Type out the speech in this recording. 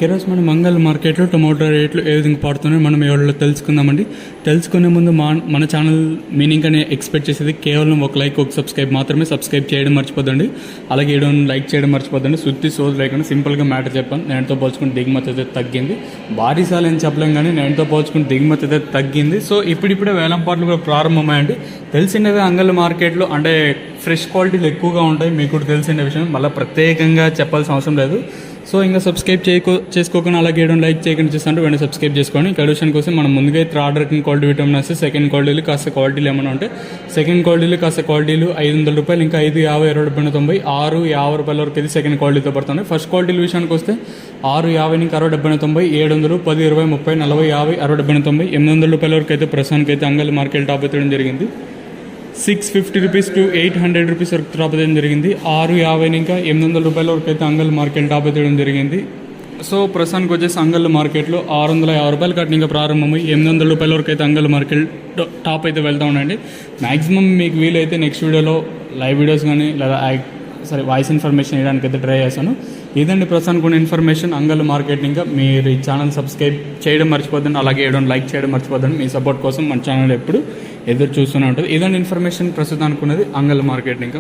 ఈరోజు మనం మంగళ మార్కెట్లో టొమాటో రేట్లు ఏ విధంగా పడుతున్నాయో మనం ఎవరిలో తెలుసుకుందామండి. తెలుసుకునే ముందు మన ఛానల్ మీనింగ్ అని ఎక్స్పెక్ట్ చేసేది కేవలం ఒక లైక్ ఒక సబ్స్క్రైబ్ మాత్రమే. సబ్స్క్రైబ్ చేయడం మర్చిపోద్దండి, అలాగే లైక్ చేయడం మర్చిపోద్దండి. శుద్ధి సోజ్ లేకుండా సింపుల్గా మ్యాటర్ చెప్పాను. నేనుతో పోల్చుకుని దిగుమతి అయితే తగ్గింది. భారీసాలు ఏం చెప్పలేం కానీ నేనుతో పోల్చుకుని దిగుమతి అయితే తగ్గింది. సో ఇప్పుడిప్పుడే వేలంపాట్లు కూడా ప్రారంభమయ్యండి. తెలిసినవి అంగళ్ళ మార్కెట్లో అంటే ఫ్రెష్ క్వాలిటీలు ఎక్కువగా ఉంటాయి, మీకు కూడా తెలిసిన విషయం, మళ్ళీ ప్రత్యేకంగా చెప్పాల్సిన అవసరం లేదు. సో ఇంకా సబ్స్క్రైబ్ చేసుకోకుండా అలాగే లైక్ చేయకుండా చేస్తుంటే వెంటనే సబ్స్క్రైబ్ చేసుకోండి. కడిషన్ కోసం మనం ముందుగా ఆర్డర్ క్వాలిటీ విటమిన్ వస్తే సెకండ్ క్వాలిటీలు కాస్త క్వాలిటీలు ఏమైనా ఉంటే సెకండ్ క్వాలిటీలు కాస్త క్వాలిటీలు ₹500, ఇంకా 5, 50, 20, 90, 6, ₹50 వరకు అయితే సెకండ్ క్వాలిటీతో పడుతుంది. ఫస్ట్ క్వాలిటీల విషయానికి వస్తే 6, 50, ఇంకా 60, 70, 90, 700, 10, 20, 30, 40, 50, 60, 70, 90, ₹800 వరకు అయితే ప్రస్తుతానికి అయితే అంగల్ మార్కెట్ టాప్ ఎత్తడం జరిగింది. ₹650 to ₹800 వరకు టాప్ ఎత్తడం జరిగింది. 6, 50, ఇంకా ₹800 వరకు అయితే అంగల్ మార్కెట్ టాప్ ఎత్తడం జరిగింది. సో ప్రస్తుతానికి వచ్చేసి అంగల్ మార్కెట్లో ₹650 కట్టిన ఇంకా ప్రారంభమై ₹800 వరకు అయితే అంగల్ మార్కెట్ టాప్ అయితే వెళ్తూ ఉండండి. మ్యాక్సిమం మీకు వీలైతే నెక్స్ట్ వీడియోలో లైవ్ వీడియోస్ కానీ లేదా వాయిస్ ఇన్ఫర్మేషన్ ఇవ్వడానికి అయితే ట్రై చేస్తాను. ఇదండి ప్రస్తుతానికి ఉన్న ఇన్ఫర్మేషన్ అంగల్ మార్కెట్. ఇంకా మీరు ఈ ఛానల్ సబ్స్క్రైబ్ చేయడం మర్చిపోద్దండి, అలాగే లైక్ చేయడం మర్చిపోద్దండి. మీ సపోర్ట్ కోసం మన ఛానల్ ఎప్పుడు ఎదురు చూస్తూనే ఉంటుంది. ఇదండి ఇన్ఫర్మేషన్ ప్రస్తుతానికి ఉన్నది అంగల్ మార్కెట్. ఇంకా